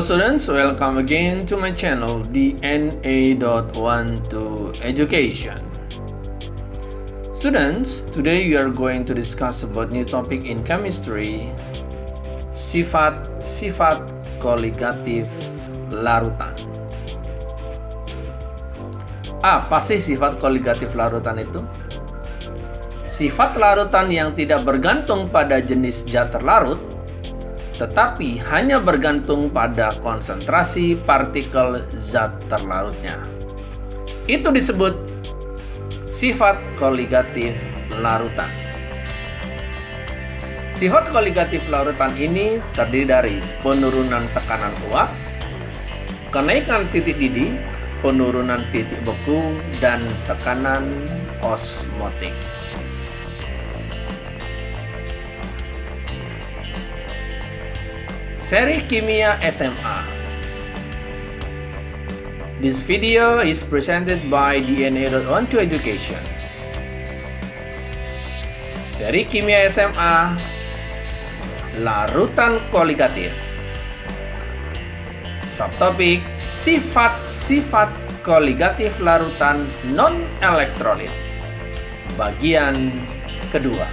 students, welcome again to my channel, DNA.12 Education. Students, today we are going to discuss about new topic in chemistry, sifat koligatif larutan. Apa sih sifat koligatif larutan itu? Sifat larutan yang tidak bergantung pada jenis zat terlarut, tetapi hanya bergantung pada konsentrasi partikel zat terlarutnya. Itu disebut sifat koligatif larutan. Sifat koligatif larutan ini terdiri dari penurunan tekanan uap, kenaikan titik didih, penurunan titik beku, dan tekanan osmotik. Seri Kimia SMA. This video is presented by DNA.12 Education. Seri Kimia SMA, larutan koligatif. Subtopik sifat-sifat koligatif larutan non-elektrolit. Bagian kedua.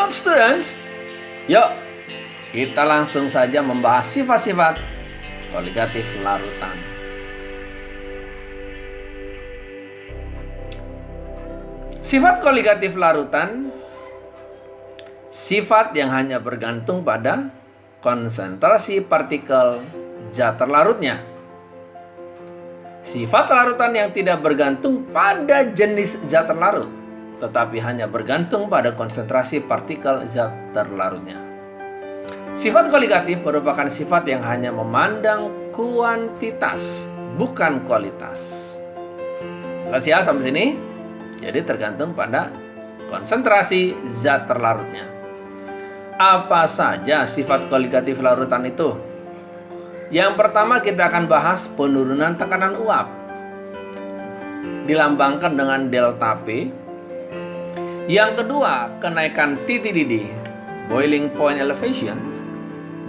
Students, yuk kita langsung saja membahas sifat-sifat koligatif larutan. Sifat koligatif larutan, sifat yang hanya bergantung pada konsentrasi partikel zat terlarutnya. Sifat larutan yang tidak bergantung pada jenis zat terlarut, tetapi hanya bergantung pada konsentrasi partikel zat terlarutnya. Sifat koligatif merupakan sifat yang hanya memandang kuantitas, bukan kualitas. Jelas ya sampai sini? Jadi tergantung pada konsentrasi zat terlarutnya. Apa saja sifat koligatif larutan itu? Yang pertama kita akan bahas penurunan tekanan uap. Dilambangkan dengan delta P. Yang kedua, kenaikan titik didih, boiling point elevation,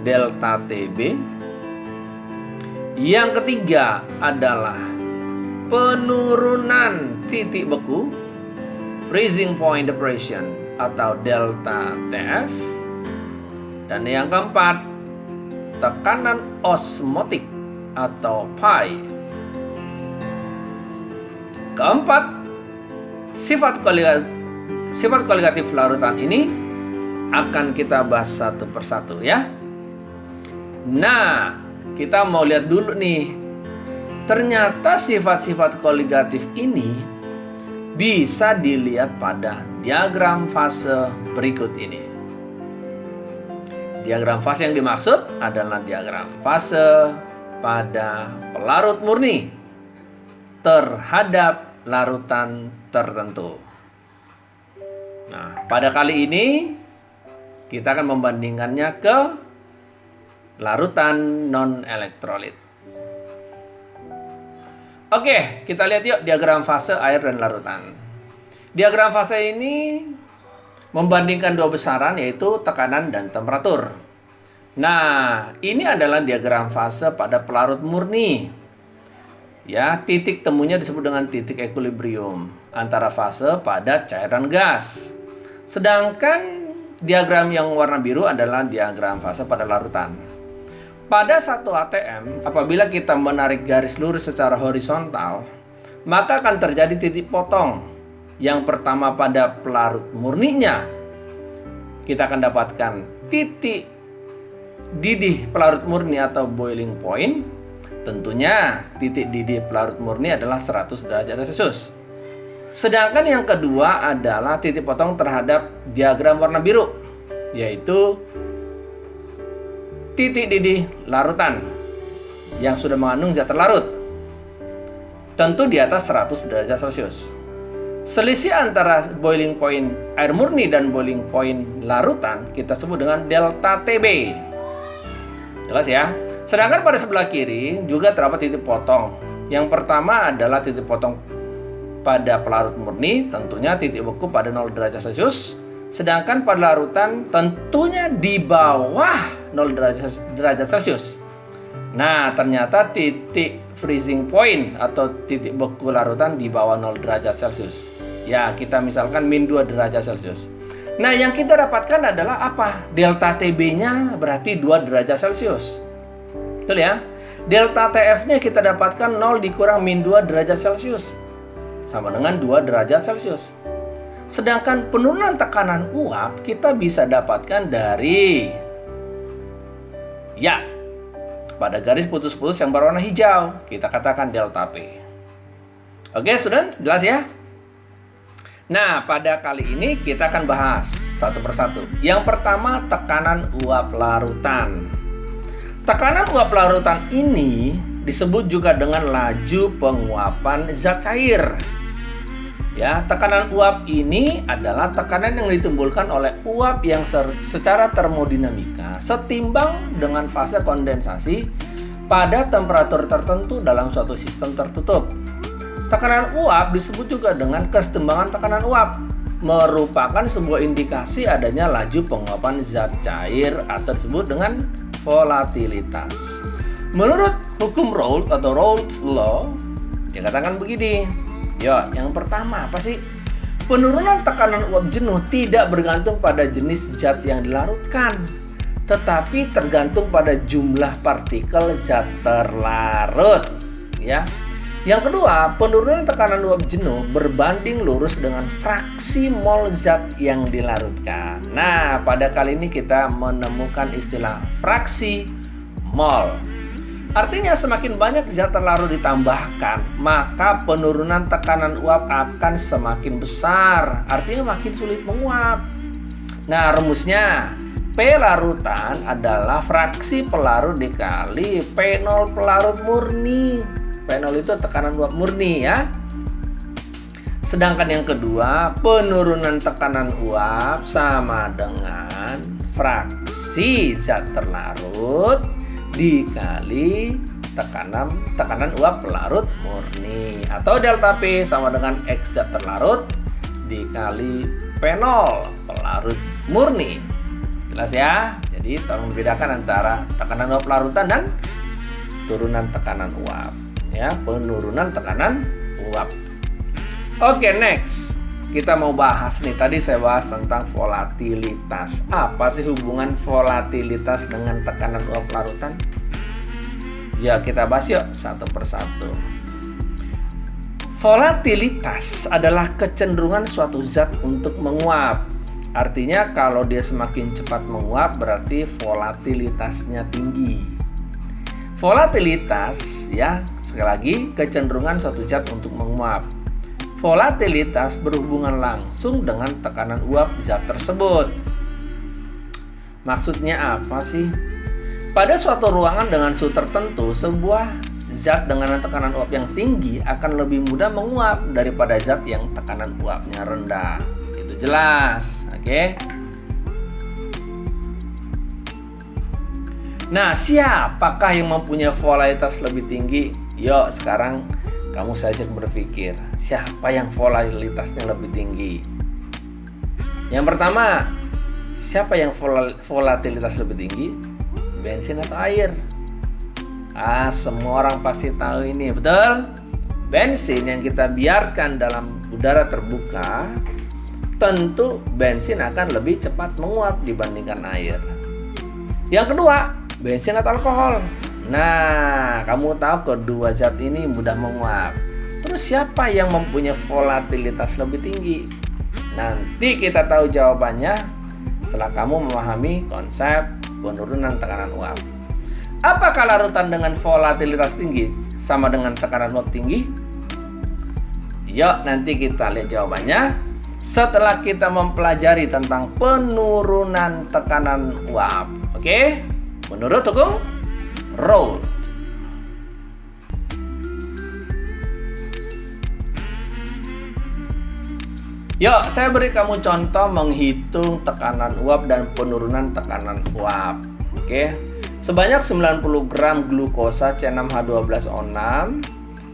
delta TB. Yang ketiga adalah penurunan titik beku, freezing point depression atau delta TF. Dan yang keempat, tekanan osmotik atau pi. Keempat, sifat koligatif larutan ini akan kita bahas satu persatu ya. Nah, kita mau lihat dulu nih. Ternyata sifat-sifat koligatif ini bisa dilihat pada diagram fase berikut ini. Diagram fase yang dimaksud adalah diagram fase pada pelarut murni terhadap larutan tertentu. Nah, pada kali ini kita akan membandingkannya ke larutan non-elektrolit. Oke, kita lihat yuk diagram fase air dan larutan. Diagram fase ini membandingkan dua besaran yaitu tekanan dan temperatur. Nah, ini adalah diagram fase pada pelarut murni. Ya, titik temunya disebut dengan titik equilibrium antara fase pada cairan gas. Sedangkan diagram yang warna biru adalah diagram fase pada larutan. Pada satu ATM, apabila kita menarik garis lurus secara horizontal, maka akan terjadi titik potong. Yang pertama pada pelarut murninya, kita akan dapatkan titik didih pelarut murni atau boiling point. Tentunya titik didih pelarut murni adalah 100 derajat Celcius. Sedangkan yang kedua adalah titik potong terhadap diagram warna biru, yaitu titik didih larutan yang sudah mengandung zat terlarut. Tentu di atas 100 derajat Celcius. Selisih antara boiling point air murni dan boiling point larutan kita sebut dengan delta TB. Jelas ya? Sedangkan pada sebelah kiri juga terdapat titik potong. Yang pertama adalah titik potong pada pelarut murni, tentunya titik beku pada 0 derajat Celcius. Sedangkan pada larutan tentunya di bawah 0 derajat Celcius. Nah, ternyata titik freezing point atau titik beku larutan di bawah 0 derajat Celcius. Ya, kita misalkan min 2 derajat Celcius. Nah, yang kita dapatkan adalah apa? Delta TB-nya berarti 2 derajat Celcius. Betul ya? Delta TF-nya kita dapatkan 0 dikurang min 2 derajat Celcius. Sama dengan 2 derajat Celcius. Sedangkan penurunan tekanan uap kita bisa dapatkan dari pada garis putus-putus yang berwarna hijau, kita katakan delta P. Oke, student, jelas ya? Nah, pada kali ini kita akan bahas satu persatu. Yang pertama, tekanan uap larutan. Tekanan uap larutan ini disebut juga dengan laju penguapan zat cair. Ya, tekanan uap ini adalah tekanan yang ditimbulkan oleh uap yang secara termodinamika setimbang dengan fase kondensasi pada temperatur tertentu dalam suatu sistem tertutup. Tekanan uap disebut juga dengan kesetimbangan tekanan uap, merupakan sebuah indikasi adanya laju penguapan zat cair atau disebut dengan volatilitas. Menurut hukum Raoult atau Raoult's Law, dikatakan begini. Yang pertama apa sih? Penurunan tekanan uap jenuh tidak bergantung pada jenis zat yang dilarutkan, tetapi tergantung pada jumlah partikel zat terlarut. Ya. Yang kedua, penurunan tekanan uap jenuh berbanding lurus dengan fraksi mol zat yang dilarutkan. Nah, pada kali ini kita menemukan istilah fraksi mol. Artinya semakin banyak zat terlarut ditambahkan, maka penurunan tekanan uap akan semakin besar. Artinya makin sulit menguap. Nah, rumusnya P larutan adalah fraksi pelarut dikali P0 pelarut murni. P0 itu tekanan uap murni ya. Sedangkan yang kedua, penurunan tekanan uap sama dengan fraksi zat terlarut dikali tekanan uap pelarut murni, atau delta P sama dengan X zat terlarut dikali P0 pelarut murni. Jelas ya? Jadi tolong membedakan antara tekanan uap larutan dan turunan tekanan uap. Ya, penurunan tekanan uap. Oke, next. Kita mau bahas nih, tadi saya bahas tentang volatilitas. Apa sih hubungan volatilitas dengan tekanan uap larutan? Ya, kita bahas yuk satu persatu. Volatilitas adalah kecenderungan suatu zat untuk menguap. Artinya kalau dia semakin cepat menguap berarti volatilitasnya tinggi. Volatilitas, ya, sekali lagi kecenderungan suatu zat untuk menguap. Volatilitas berhubungan langsung dengan tekanan uap zat tersebut. Maksudnya apa sih? Pada suatu ruangan dengan suhu tertentu, sebuah zat dengan tekanan uap yang tinggi akan lebih mudah menguap daripada zat yang tekanan uapnya rendah. Itu jelas, oke? Nah, siapakah yang mempunyai volatilitas lebih tinggi? Yuk, sekarang kamu saja berpikir, siapa yang volatilitasnya lebih tinggi? Yang pertama, siapa yang volatilitas lebih tinggi? Bensin atau air? Semua orang pasti tahu ini, betul? Bensin yang kita biarkan dalam udara terbuka, tentu bensin akan lebih cepat menguap dibandingkan air. Yang kedua, bensin atau alkohol? Nah, kamu tahu kedua zat ini mudah menguap. Terus siapa yang mempunyai volatilitas lebih tinggi? Nanti kita tahu jawabannya setelah kamu memahami konsep penurunan tekanan uap. Apakah larutan dengan volatilitas tinggi sama dengan tekanan uap tinggi? Yuk, nanti kita lihat jawabannya setelah kita mempelajari tentang penurunan tekanan uap. Oke? Menurut hukum Raoult. Yuk, saya beri kamu contoh menghitung tekanan uap dan penurunan tekanan uap. Oke. Sebanyak 90 gram glukosa C6H12O6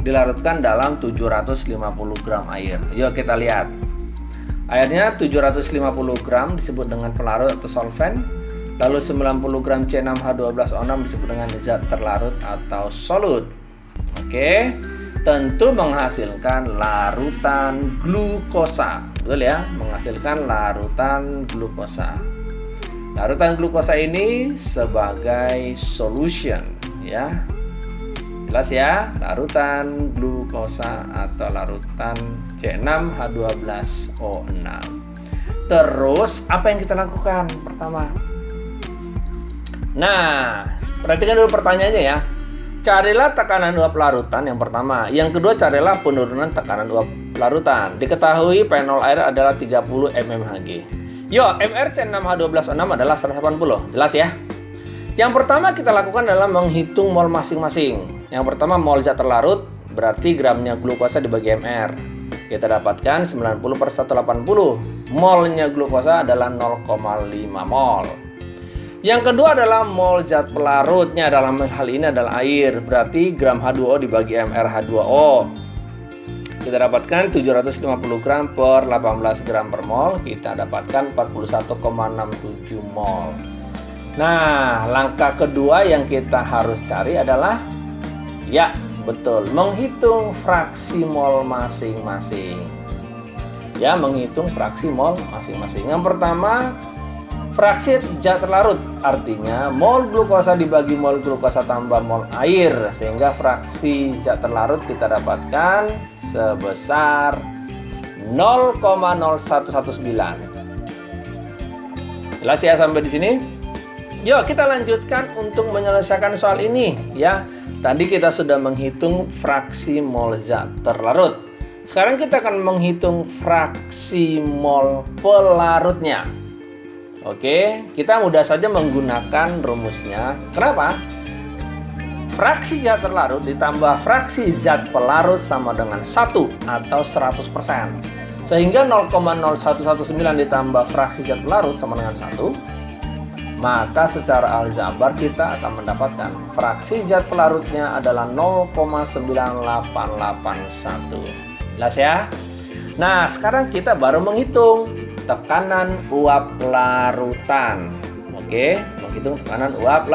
dilarutkan dalam 750 gram air. Yuk kita lihat. Airnya 750 gram disebut dengan pelarut atau solvent. Lalu 90 gram C6H12O6 disebut dengan zat terlarut atau solut. Oke. Tentu menghasilkan larutan glukosa. Betul ya? Menghasilkan larutan glukosa. Larutan glukosa ini sebagai solution ya. Jelas ya? Larutan glukosa atau larutan C6H12O6. Terus apa yang kita lakukan pertama? Nah, perhatikan dulu pertanyaannya ya. Carilah tekanan uap larutan yang pertama. Yang kedua, carilah penurunan tekanan uap larutan. Diketahui P0 air adalah 30 mmHg. Yo, MR C6H12O6 adalah 180. Jelas ya? Yang pertama kita lakukan adalah menghitung mol masing-masing. Yang pertama mol zat terlarut, berarti gramnya glukosa dibagi MR. Kita dapatkan 90 per 180. Molnya glukosa adalah 0,5 mol. Yang kedua adalah mol zat pelarutnya, dalam hal ini adalah air, berarti gram H2O dibagi MR H2O. Kita dapatkan 750 gram per 18 gram per mol, kita dapatkan 41,67 mol. Nah, langkah kedua yang kita harus cari adalah, ya betul, menghitung fraksi mol masing-masing. Ya, menghitung fraksi mol masing-masing. Yang pertama, fraksi zat terlarut, artinya mol glukosa dibagi mol glukosa tambah mol air, sehingga fraksi zat terlarut kita dapatkan sebesar 0,0119. Jelas ya sampai di sini? Yuk kita lanjutkan untuk menyelesaikan soal ini ya. Tadi kita sudah menghitung fraksi mol zat terlarut. Sekarang kita akan menghitung fraksi mol pelarutnya. Oke, kita mudah saja menggunakan rumusnya. Kenapa? Fraksi zat terlarut ditambah fraksi zat pelarut sama dengan 1 atau 100%. Sehingga 0,0119 ditambah fraksi zat pelarut sama dengan 1. Maka secara aljabar kita akan mendapatkan fraksi zat pelarutnya adalah 0,9881. Jelas ya? Nah, sekarang kita baru menghitung tekanan uap larutan. Oke, menghitung tekanan uap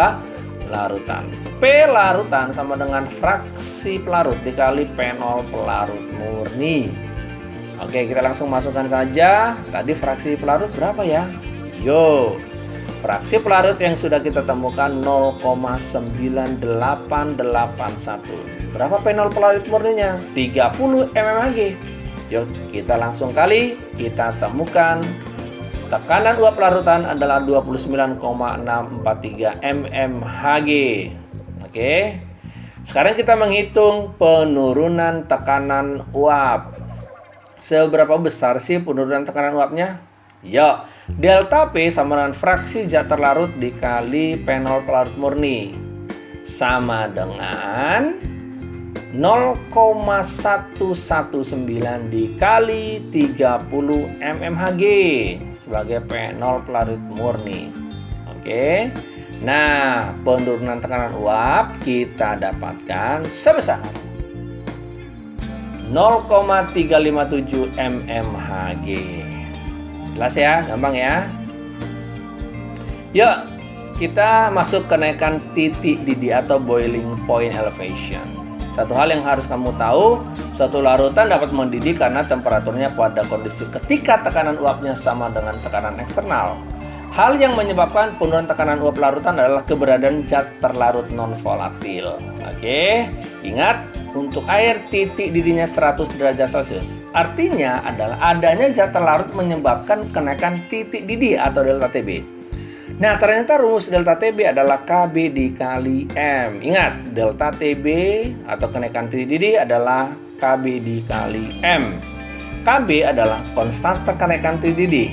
larutan. P larutan sama dengan fraksi pelarut dikali P0 pelarut murni. Oke, kita langsung masukkan saja. Tadi fraksi pelarut berapa ya? Yo, fraksi pelarut yang sudah kita temukan 0,9881. Berapa P0 pelarut murninya? 30 mmHg. Yuk kita langsung kali, kita temukan tekanan uap larutan adalah 29,643 mmHg. Oke. Sekarang kita menghitung penurunan tekanan uap. Seberapa besar sih penurunan tekanan uapnya? Yuk, delta P sama dengan fraksi zat terlarut dikali P0 pelarut murni sama dengan 0,119 dikali 30 mmHg sebagai P0 pelarut murni. Oke. Nah, penurunan tekanan uap kita dapatkan sebesar 0,357 mmHg. Jelas ya? Gampang ya? Yuk, kita masuk kenaikan titik didih atau boiling point elevation. Satu hal yang harus kamu tahu, suatu larutan dapat mendidih karena temperaturnya pada kondisi ketika tekanan uapnya sama dengan tekanan eksternal. Hal yang menyebabkan penurunan tekanan uap larutan adalah keberadaan zat terlarut non-volatil. Oke, ingat, untuk air titik didihnya 100 derajat Celcius. Artinya adalah adanya zat terlarut menyebabkan kenaikan titik didih atau delta TB. Nah, ternyata rumus delta TB adalah KB dikali M. Ingat, delta TB atau kenaikan titik didih adalah KB dikali M. KB adalah konstanta kenaikan titik didih,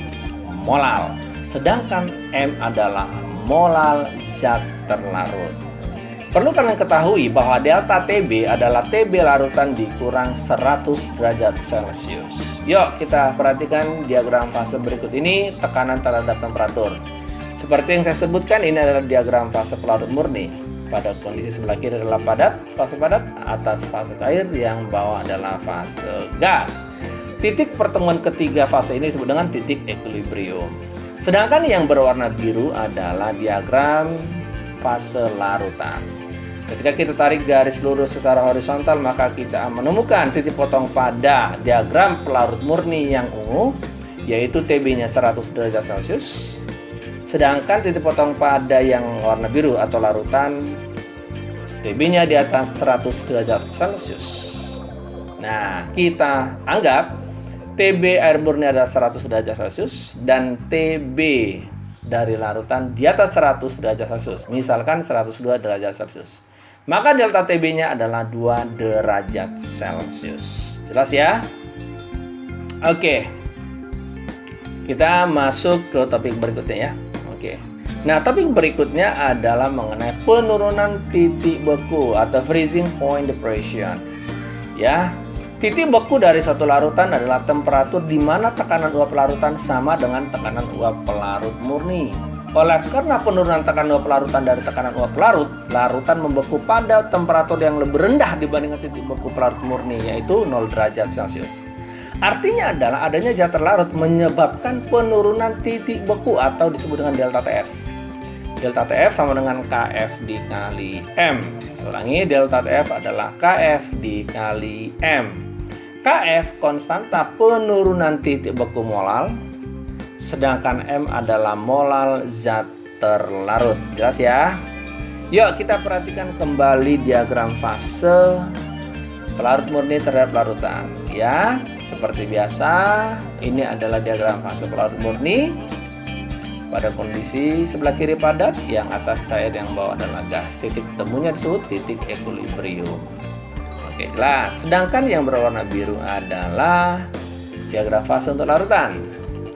molal. Sedangkan M adalah molal zat terlarut. Perlu kalian ketahui bahwa delta TB adalah TB larutan dikurang 100 derajat Celcius. Yuk kita perhatikan diagram fase berikut ini, tekanan terhadap temperatur. Seperti yang saya sebutkan, ini adalah diagram fase pelarut murni. Pada kondisi sebelah kiri adalah fase padat, atas fase cair, yang bawah adalah fase gas. Titik pertemuan ketiga fase ini disebut dengan titik equilibrium. Sedangkan yang berwarna biru adalah diagram fase larutan. Ketika kita tarik garis lurus secara horizontal, maka kita menemukan titik potong pada diagram pelarut murni yang ungu, yaitu TB-nya 100 derajat Celcius. Sedangkan titik potong pada yang warna biru atau larutan, TB-nya di atas 100 derajat Celcius. Nah, kita anggap TB air murni adalah 100 derajat Celcius dan TB dari larutan di atas 100 derajat Celcius. Misalkan 102 derajat Celcius. Maka delta TB-nya adalah 2 derajat Celcius. Jelas ya? Oke. Kita masuk ke topik berikutnya ya. Oke. Nah, topik berikutnya adalah mengenai penurunan titik beku atau freezing point depression. Ya. Titik beku dari suatu larutan adalah temperatur di mana tekanan uap larutan sama dengan tekanan uap pelarut murni. Oleh karena penurunan tekanan uap larutan dari tekanan uap pelarut, larutan membeku pada temperatur yang lebih rendah dibandingkan titik beku pelarut murni, yaitu 0 derajat Celcius. Artinya adalah adanya zat terlarut menyebabkan penurunan titik beku atau disebut dengan delta TF. Delta TF sama dengan KF dikali M. Ulangi, delta TF adalah KF dikali M. KF konstanta penurunan titik beku molal, sedangkan M adalah molal zat terlarut. Jelas ya? Yuk kita perhatikan kembali diagram fase pelarut murni terhadap larutan. Ya, seperti biasa, ini adalah diagram fase pelarut murni. Pada kondisi sebelah kiri padat, yang atas cair, yang bawah adalah gas. Titik temunya disebut titik equilibrium. Oke, jelas. Sedangkan yang berwarna biru adalah diagram fase untuk larutan.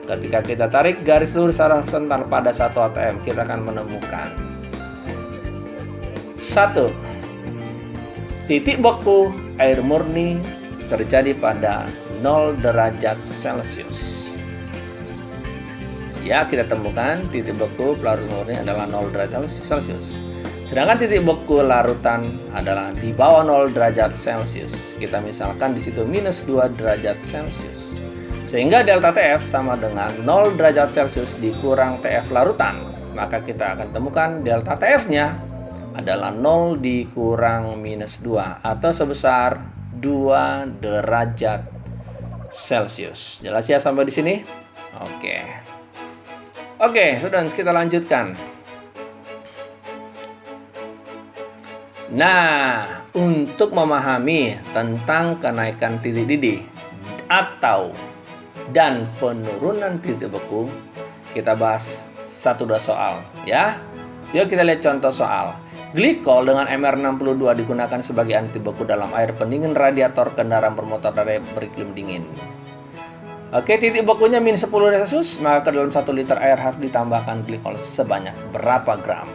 Ketika kita tarik garis lurus secara horizontal pada 1 atm, kita akan menemukan 1. Titik beku air murni terjadi pada 0 derajat Celcius. Ya, kita temukan titik beku pelarut murni adalah 0 derajat Celcius. Sedangkan titik beku larutan adalah di bawah 0 derajat Celcius. Kita misalkan di situ minus 2 derajat Celcius. Sehingga delta TF sama dengan 0 derajat Celcius dikurang TF larutan. Maka kita akan temukan delta TF-nya adalah 0 dikurang minus 2 atau sebesar 2 derajat Celcius. Jelas ya sampai di sini? Oke, sudah kita lanjutkan. Nah, untuk memahami tentang kenaikan titik didih atau dan penurunan titik beku, kita bahas 1-2 soal ya. Yuk kita lihat contoh soal. Glikol dengan MR62 digunakan sebagai anti beku dalam air pendingin radiator kendaraan bermotor dari beriklim dingin. Oke, titik bekunya min 10 derajat Celcius, maka ke dalam 1 liter air harus ditambahkan glikol sebanyak berapa gram?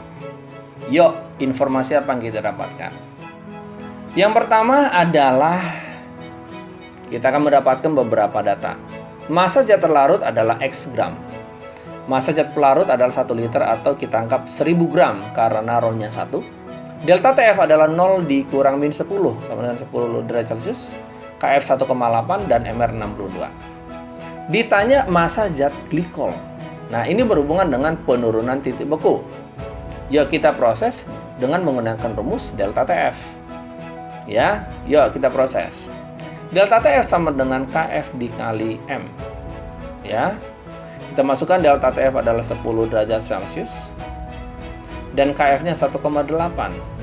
Yuk, informasi apa yang kita dapatkan? Yang pertama adalah kita akan mendapatkan beberapa data. Massa zat terlarut adalah X gram. Massa zat pelarut adalah 1 liter atau kita anggap 1000 gram karena rohnya 1. Delta TF adalah 0 dikurang min 10 sama dengan 10 derajat Celcius. KF 1,8 dan MR 62. Ditanya massa zat glikol. Nah, ini berhubungan dengan penurunan titik beku. Yuk kita proses dengan menggunakan rumus delta TF. Ya, yuk kita proses. Delta TF sama dengan KF dikali M. Ya. Kita masukkan delta TF adalah 10 derajat Celcius. Dan KF-nya 1,8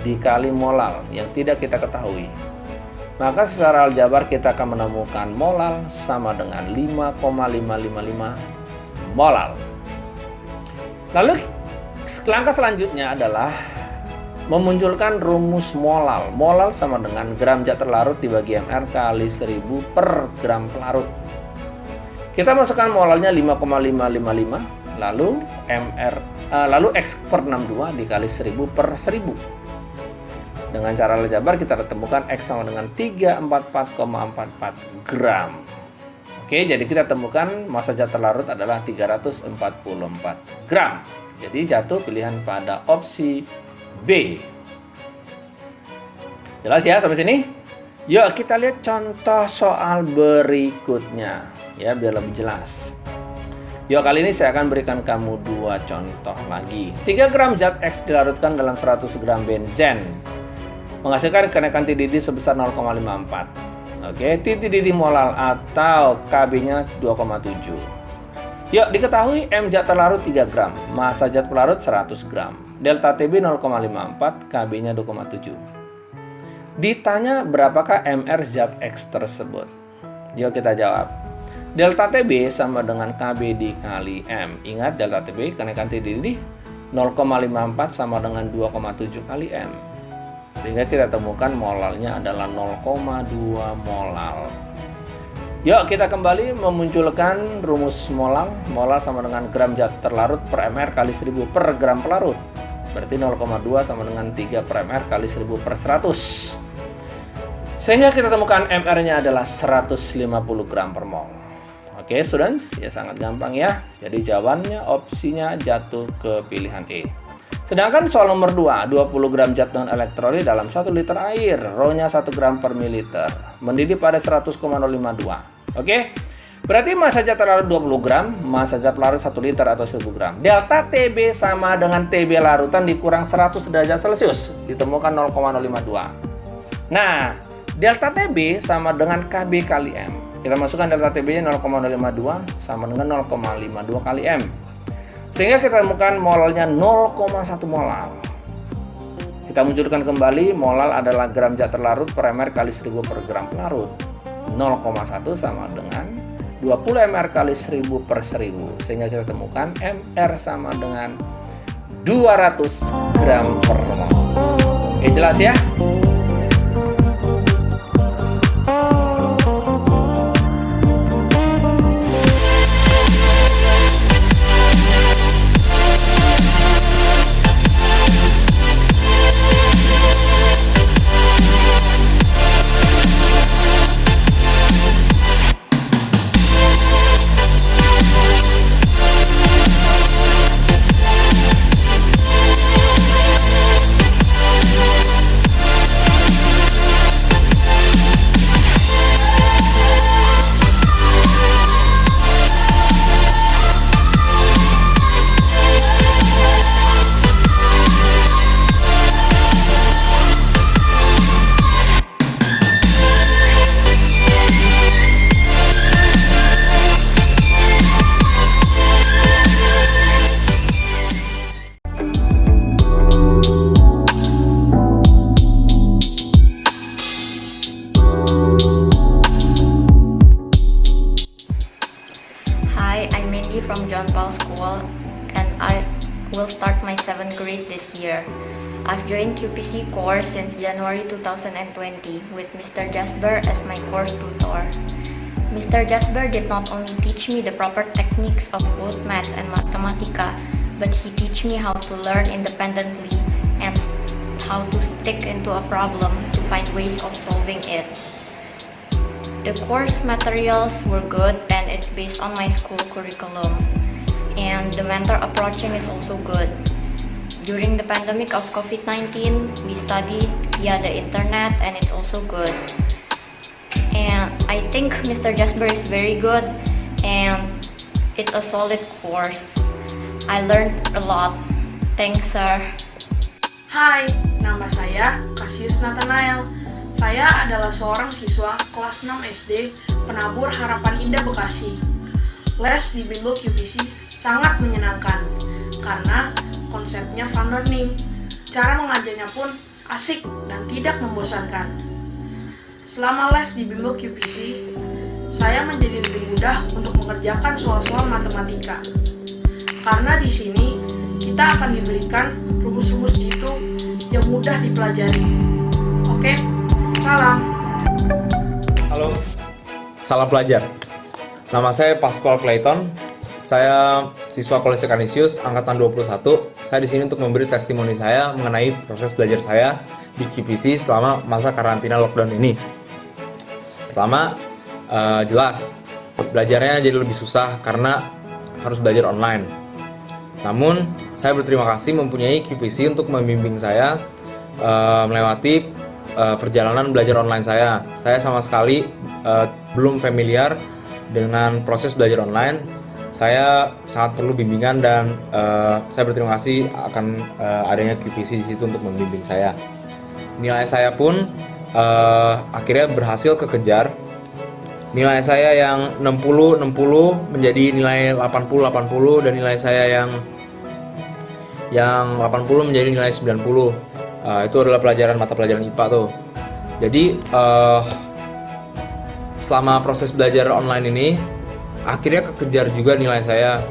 dikali molal yang tidak kita ketahui. Maka secara aljabar kita akan menemukan molal sama dengan 5,555 molal. Lalu langkah selanjutnya adalah memunculkan rumus molal. Molal sama dengan gram zat terlarut dibagi MR kali 1000 per gram pelarut. Kita masukkan molalnya 5,555, lalu X per 62 dikali 1000 per 1000. Dengan cara aljabar kita temukan X sama dengan 344,44 gram. Oke, jadi kita temukan massa zat terlarut adalah 344 gram. Jadi jatuh pilihan pada opsi B. Jelas ya sampai sini? Yuk kita lihat contoh soal berikutnya ya biar lebih jelas. Yuk kali ini saya akan berikan kamu 2 contoh lagi. 3 gram zat X dilarutkan dalam 100 gram benzen menghasilkan kenaikan TDD sebesar 0,54. Oke, TDD molal atau KB-nya 2,7. Yuk diketahui M zat terlarut 3 gram, massa zat pelarut 100 gram, delta TB 0,54, KB-nya 2,7. Ditanya berapakah MR zat X tersebut? Yuk kita jawab. Delta TB sama dengan KB dikali M. Ingat delta TB kenaikan TDD 0,54 sama dengan 2,7 kali M. Sehingga kita temukan molalnya adalah 0,2 molal. Yuk kita kembali memunculkan rumus molal. Molal sama dengan gram zat terlarut per mr kali 1000 per gram pelarut. Berarti 0,2 sama dengan 3 per mr kali 1000 per 100. Sehingga kita temukan mr-nya adalah 150 gram per mol. Oke students, ya sangat gampang ya. Jadi jawabannya opsinya jatuh ke pilihan E. Sedangkan soal nomor 2, 20 gram zat non elektrolit dalam 1 liter air, Rho-nya 1 gram per mililiter, mendidih pada 100,052. Oke, berarti massa zat terlarut 20 gram, massa zat pelarut 1 liter atau 1000 gram. Delta TB sama dengan TB larutan dikurang 100 derajat Celcius, ditemukan 0,052. Nah, delta TB sama dengan KB kali M. Kita masukkan delta TB-nya 0,052 sama dengan 0,52 kali M. Sehingga kita temukan molalnya 0,1 molal. Kita munculkan kembali molal adalah gram zat terlarut per mr kali 1000 per gram pelarut. 0,1 sama dengan 20 mr kali 1000 per 1000. Sehingga kita temukan mr sama dengan 200 gram per mol. Oke, jelas ya? From John Paul School, and I will start my 7th grade this year. I've joined QPC course since January 2020 with Mr. Jasper as my course tutor. Mr. Jasper did not only teach me the proper techniques of both maths and mathematica, but he teach me how to learn independently and how to stick into a problem to find ways of solving it. The course materials were good and it's based on my school curriculum. And the mentor approaching is also good. During the pandemic of COVID-19, we studied via the internet and it's also good. And I think Mr. Jasper is very good and it's a solid course. I learned a lot. Thanks, sir. Hai, nama saya Cassius Nathanael. Saya adalah seorang siswa kelas 6 SD Penabur Harapan Indah Bekasi. Les di Bimbel QPC sangat menyenangkan karena konsepnya fun learning. Cara mengajarnya pun asik dan tidak membosankan. Selama les di Bimbel QPC, saya menjadi lebih mudah untuk mengerjakan soal-soal matematika. Karena di sini kita akan diberikan rumus-rumus jitu yang mudah dipelajari. Oke? Salam. Halo, salam pelajar. Nama saya Pascual Clayton. Saya siswa Kolese Kanisius angkatan 21. Saya di sini untuk memberi testimoni saya mengenai proses belajar saya di QPC selama masa karantina lockdown ini. Pertama, jelas belajarnya jadi lebih susah karena harus belajar online. Namun, saya berterima kasih mempunyai QPC untuk membimbing saya melewati perjalanan belajar online saya. Saya sama sekali belum familiar dengan proses belajar online. Saya sangat perlu bimbingan dan saya berterima kasih akan adanya QPC di situ untuk membimbing saya. Nilai saya pun akhirnya berhasil kekejar. Nilai saya yang 60 menjadi nilai 80 dan nilai saya yang 80 menjadi nilai 90. Itu adalah mata pelajaran IPA tuh. Jadi selama proses belajar online ini akhirnya kekejar juga nilai saya.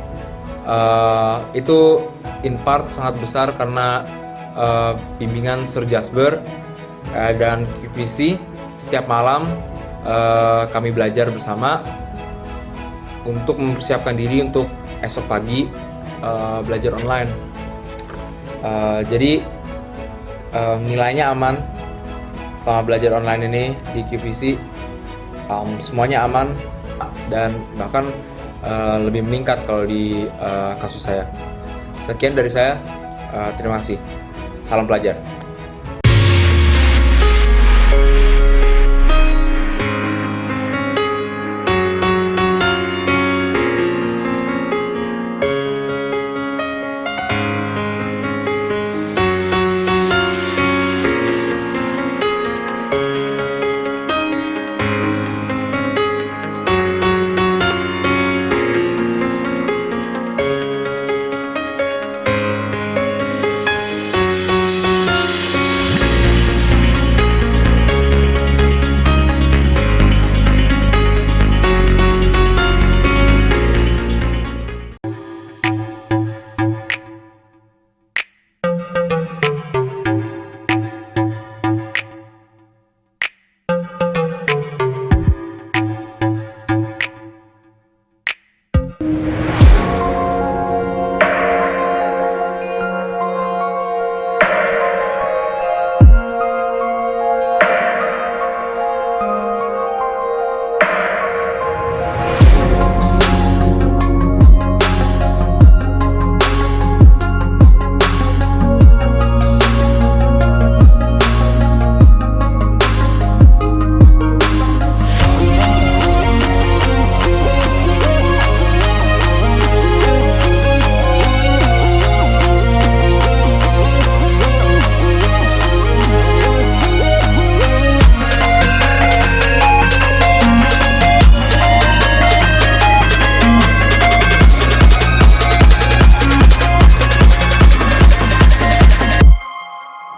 Itu in part sangat besar karena bimbingan Sir Jasper dan QPC. Setiap malam kami belajar bersama untuk mempersiapkan diri untuk esok pagi belajar online. Jadi nilainya aman selama belajar online ini di QPC. Semuanya aman dan bahkan lebih meningkat kalau di kasus saya. Sekian dari saya, terima kasih. Salam pelajar.